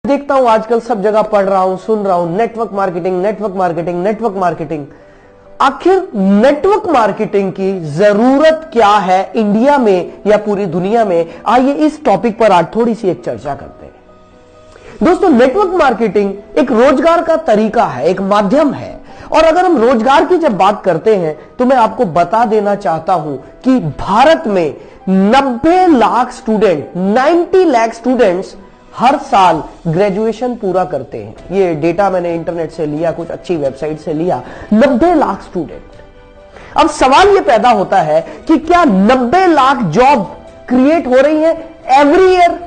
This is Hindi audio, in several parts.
देखता हूं आजकल सब जगह पढ़ रहा हूं, सुन रहा हूं, network marketing, network marketing, network marketing. आखिर नेटवर्क मार्केटिंग की जरूरत क्या है इंडिया में या पूरी दुनिया में? आइए इस टॉपिक पर आज थोड़ी सी एक चर्चा करते हैं। दोस्तों, नेटवर्क मार्केटिंग एक रोजगार का तरीका है, एक माध्यम है। और अगर हम रोजगार की जब बात करते हैं तो मैं आपको बता देना चाहता हूं कि भारत में 90 लाख स्टूडेंट, 90 लाख स्टूडेंट्स हर साल ग्रेजुएशन पूरा करते हैं। ये डेटा मैंने इंटरनेट से लिया, कुछ अच्छी वेबसाइट से लिया। 90 लाख स्टूडेंट। अब सवाल ये पैदा होता है कि क्या 90 लाख जॉब क्रिएट हो रही है एवरी ईयर?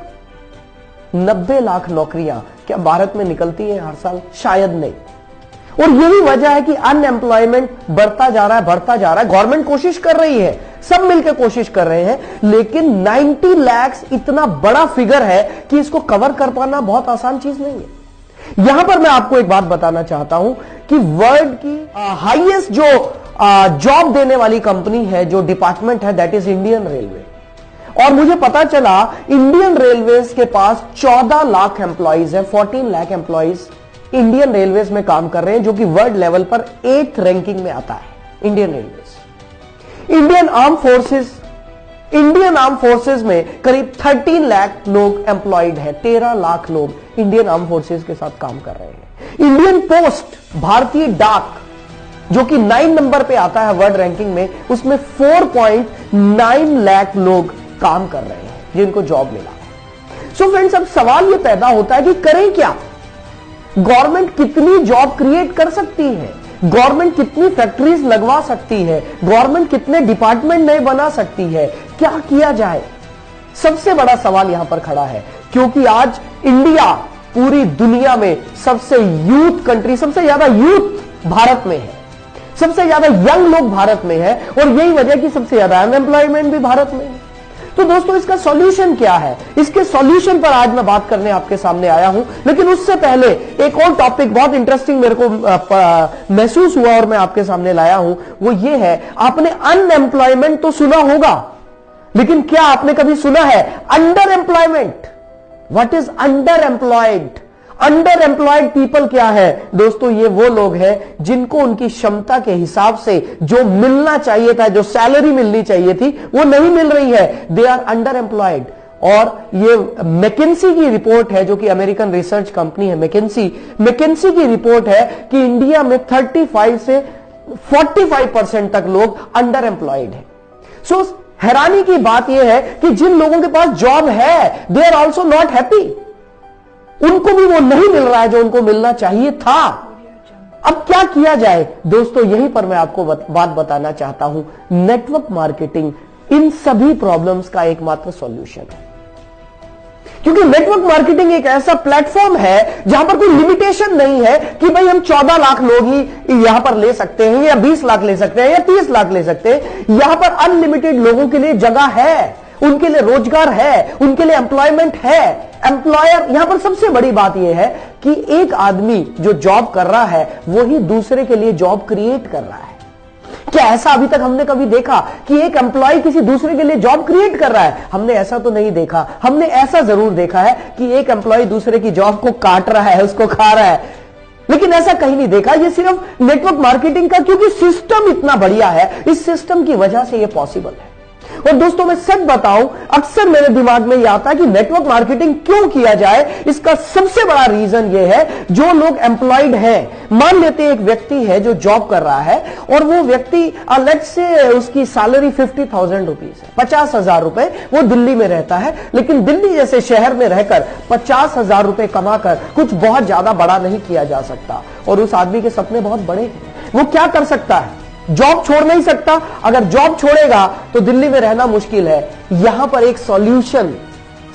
90 लाख नौकरियां क्या भारत में निकलती है हर साल? शायद नहीं। और यही वजह है कि अनएम्प्लॉयमेंट बढ़ता जा रहा है, बढ़ता जा रहा है। गवर्नमेंट कोशिश कर रही है, सब मिलकर कोशिश कर रहे हैं, लेकिन 90 लाख इतना बड़ा फिगर है कि इसको कवर कर पाना बहुत आसान चीज नहीं है। यहां पर मैं आपको एक बात बताना चाहता हूं कि वर्ल्ड की हाईएस्ट जो जॉब देने वाली कंपनी है, जो डिपार्टमेंट है, दैट इज इंडियन रेलवे। और मुझे पता चला इंडियन रेलवेज के पास 14 लाख एम्प्लॉइज है, 14 लाख एम्प्लॉइज इंडियन रेलवेज में काम कर रहे हैं, जो कि वर्ल्ड लेवल पर 8th रैंकिंग में आता है। Indian railways, Indian arm forces में करीब 13 लाख लोग एम्प्लॉयड है। 13 लाख लोग इंडियन आर्म फोर्सेस के साथ काम कर रहे हैं। इंडियन पोस्ट, भारतीय डाक, जो कि 9 नंबर पे आता है वर्ल्ड रैंकिंग में, उसमें 4.9 लाख लोग काम कर रहे हैं जिनको जॉब मिला है। सो फ्रेंड्स, अब सवाल यह पैदा होता है कि करें क्या? गवर्नमेंट कितनी जॉब क्रिएट कर सकती है? गवर्नमेंट कितनी फैक्ट्रीज लगवा सकती है? गवर्नमेंट कितने डिपार्टमेंट नए बना सकती है? क्या किया जाए? सबसे बड़ा सवाल यहां पर खड़ा है, क्योंकि आज इंडिया पूरी दुनिया में सबसे यूथ कंट्री, सबसे ज्यादा यूथ भारत में है, सबसे ज्यादा यंग लोग भारत में है, और यही वजह कि सबसे ज्यादा अनएम्प्लॉयमेंट भी भारत में है। तो दोस्तों, इसका सॉल्यूशन क्या है? इसके सॉल्यूशन पर आज मैं बात करने आपके सामने आया हूं। लेकिन उससे पहले एक और टॉपिक बहुत इंटरेस्टिंग मेरे को महसूस हुआ और मैं आपके सामने लाया हूं। वो ये है, आपने अनएम्प्लॉयमेंट तो सुना होगा, लेकिन क्या आपने कभी सुना है under employment? What is under employed? Under employed people क्या है? दोस्तों, ये वो लोग हैं जिनको उनकी क्षमता के हिसाब से जो मिलना चाहिए था, जो सैलरी मिलनी चाहिए थी, वो नहीं मिल रही है। They are underemployed. और ये मैकेंसी की रिपोर्ट है, जो कि अमेरिकन रिसर्च कंपनी है मैकेंसी की रिपोर्ट है कि इंडिया में 35 से 45% तक लोग अंडर एम्प्लॉयड है। सो हैरानी की बात यह है कि जिन लोगों के पास जॉब है, they are also not happy. उनको भी वो नहीं मिल रहा है जो उनको मिलना चाहिए था। अब क्या किया जाए? दोस्तों, यहीं पर मैं आपको बात बताना चाहता हूं। नेटवर्क मार्केटिंग इन सभी प्रॉब्लम्स का एकमात्र सॉल्यूशन है, क्योंकि नेटवर्क मार्केटिंग एक ऐसा प्लेटफॉर्म है जहां पर कोई लिमिटेशन नहीं है कि भाई हम 14 लाख लोग ही यहां पर ले सकते हैं, या 20 लाख ले सकते हैं, या 30 लाख ले सकते हैं। यहां पर अनलिमिटेड लोगों के लिए जगह है, उनके लिए रोजगार है, उनके लिए एम्प्लॉयमेंट है। एम्प्लॉयर, यहां पर सबसे बड़ी बात यह है कि एक आदमी जो जॉब कर रहा है, वही दूसरे के लिए जॉब क्रिएट कर रहा है। क्या ऐसा अभी तक हमने कभी देखा कि एक एम्प्लॉय किसी दूसरे के लिए जॉब क्रिएट कर रहा है? हमने ऐसा तो नहीं देखा। हमने ऐसा जरूर देखा है कि एक एम्प्लॉय दूसरे की जॉब को काट रहा है, उसको खा रहा है, लेकिन ऐसा कहीं नहीं देखा। ये सिर्फ नेटवर्क मार्केटिंग का, क्योंकि सिस्टम इतना बढ़िया है, इस सिस्टम की वजह से ये पॉसिबल है। और दोस्तों, मैं सच बताऊं, अक्सर मेरे दिमाग में यह आता है कि नेटवर्क मार्केटिंग क्यों किया जाए। इसका सबसे बड़ा रीजन यह है, जो लोग एम्प्लॉयड हैं, मान लेते हैं एक व्यक्ति है जो जॉब कर रहा है, और वो व्यक्ति लेट्स से उसकी सैलरी 50,000 रुपीज है, 50,000 रुपए। वो दिल्ली में रहता है, लेकिन दिल्ली जैसे शहर में रहकर 50,000 रुपए कमाकर कुछ बहुत ज्यादा बड़ा नहीं किया जा सकता। और उस आदमी के सपने बहुत बड़े हैं। वो क्या कर सकता है? जॉब छोड़ नहीं सकता। अगर जॉब छोड़ेगा तो दिल्ली में रहना मुश्किल है। यहां पर एक सॉल्यूशन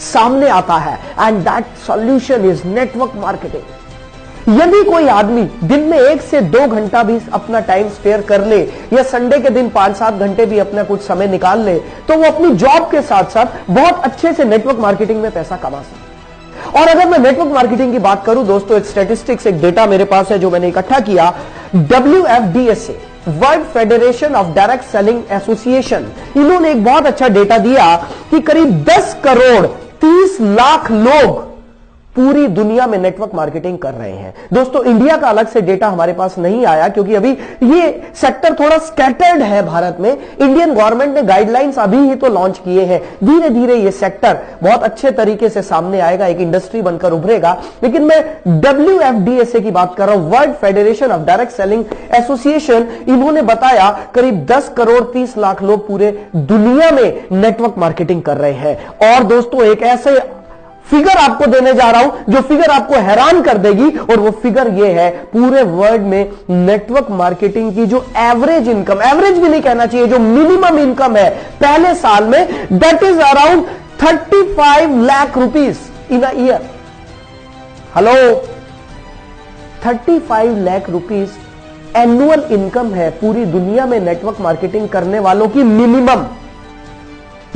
सामने आता है, and that solution is network marketing. यदि कोई आदमी दिन में 1 से 2 घंटा भी अपना टाइम स्पेयर कर ले, या संडे के दिन 5-7 घंटे भी अपना कुछ समय निकाल ले, तो वो अपनी जॉब के साथ साथ बहुत अच्छे से नेटवर्क मार्केटिंग में पैसा कमा सकता है। और अगर मैं नेटवर्क मार्केटिंग की बात करूं दोस्तों, एक स्टैटिस्टिक्स, एक डेटा मेरे पास है जो मैंने इकट्ठा किया। WFDSA, world federation of direct selling association, इन्होंने एक बहुत अच्छा डेटा दिया कि करीब 10 करोड़ 30 लाख लोग पूरी दुनिया में नेटवर्क मार्केटिंग कर रहे हैं। दोस्तों इंडिया का अलग से डेटा हमारे पास नहीं आया क्योंकि अभी ये सेक्टर थोड़ा स्कैटर्ड है भारत में। इंडियन गवर्नमेंट ने गाइडलाइंस अभी ही तो लॉन्च किए हैं, धीरे धीरे ये सेक्टर बहुत अच्छे तरीके से सामने आएगा, एक इंडस्ट्री बनकर उभरेगा। लेकिन मैं WFDSA की बात कर रहा हूं, world federation of direct selling association, इन्होंने बताया करीब 10 करोड़ 30 लाख लोग पूरे दुनिया में नेटवर्क मार्केटिंग कर रहे हैं। और दोस्तों एक ऐसे फिगर आपको देने जा रहा हूं जो फिगर आपको हैरान कर देगी, और वो फिगर ये है, पूरे वर्ल्ड में नेटवर्क मार्केटिंग की जो एवरेज इनकम, एवरेज भी नहीं कहना चाहिए, जो मिनिमम इनकम है पहले साल में, that is around 35 lakh rupees in a year. Hello, 35 lakh rupees annual income है पूरी दुनिया में नेटवर्क मार्केटिंग करने वालों की मिनिमम।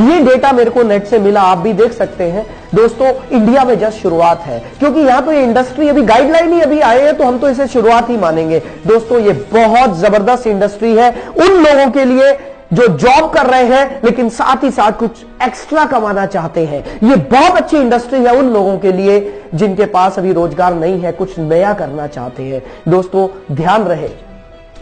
ये डेटा मेरे को नेट से मिला, आप भी देख सकते हैं। दोस्तों इंडिया में जस्ट शुरुआत है, क्योंकि यहां तो ये इंडस्ट्री अभी गाइडलाइन ही अभी आए हैं, तो हम तो इसे शुरुआत ही मानेंगे। दोस्तों ये बहुत जबरदस्त इंडस्ट्री है उन लोगों के लिए जो जॉब कर रहे हैं लेकिन साथ ही साथ कुछ एक्स्ट्रा कमाना चाहते हैं। ये बहुत अच्छी इंडस्ट्री है उन लोगों के लिए जिनके पास अभी रोजगार नहीं है, कुछ नया करना चाहते हैं। दोस्तों ध्यान रहे,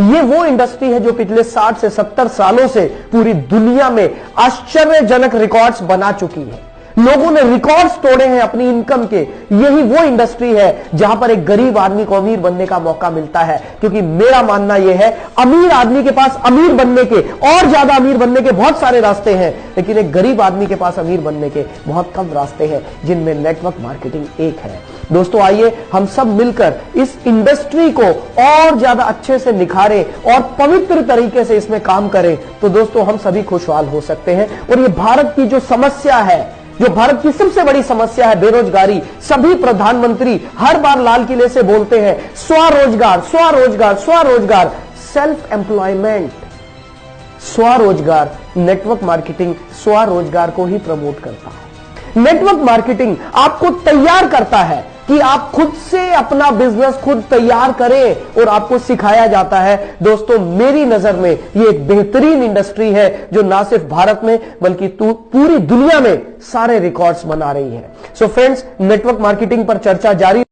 ये वो इंडस्ट्री है जो पिछले 60 से 70 सालों से पूरी दुनिया में आश्चर्यजनक रिकॉर्ड्स बना चुकी है। लोगों ने रिकॉर्ड्स तोड़े हैं अपनी इनकम के। यही वो इंडस्ट्री है जहां पर एक गरीब आदमी को अमीर बनने का मौका मिलता है, क्योंकि मेरा मानना यह है अमीर आदमी के पास अमीर बनने के, और ज्यादा अमीर बनने के बहुत सारे रास्ते हैं, लेकिन एक गरीब आदमी के पास अमीर बनने के बहुत कम रास्ते हैं, जिनमें नेटवर्क मार्केटिंग एक है। दोस्तों आइए हम सब मिलकर इस इंडस्ट्री को और ज्यादा अच्छे से निखारें और पवित्र तरीके से इसमें काम करें, तो दोस्तों हम सभी खुशहाल हो सकते हैं। और ये भारत की जो समस्या है, जो भारत की सबसे बड़ी समस्या है, बेरोजगारी, सभी प्रधानमंत्री हर बार लाल किले से बोलते हैं स्वरोजगार स्वरोजगार स्वरोजगार, सेल्फ एम्प्लॉयमेंट, स्वरोजगार। नेटवर्क मार्केटिंग स्वरोजगार को ही प्रमोट करता है। नेटवर्क मार्केटिंग आपको तैयार करता है कि आप खुद से अपना बिजनेस खुद तैयार करें, और आपको सिखाया जाता है। दोस्तों मेरी नजर में ये एक बेहतरीन इंडस्ट्री है जो ना सिर्फ भारत में बल्कि पूरी दुनिया में सारे रिकॉर्ड्स बना रही है। सो फ्रेंड्स, नेटवर्क मार्केटिंग पर चर्चा जारी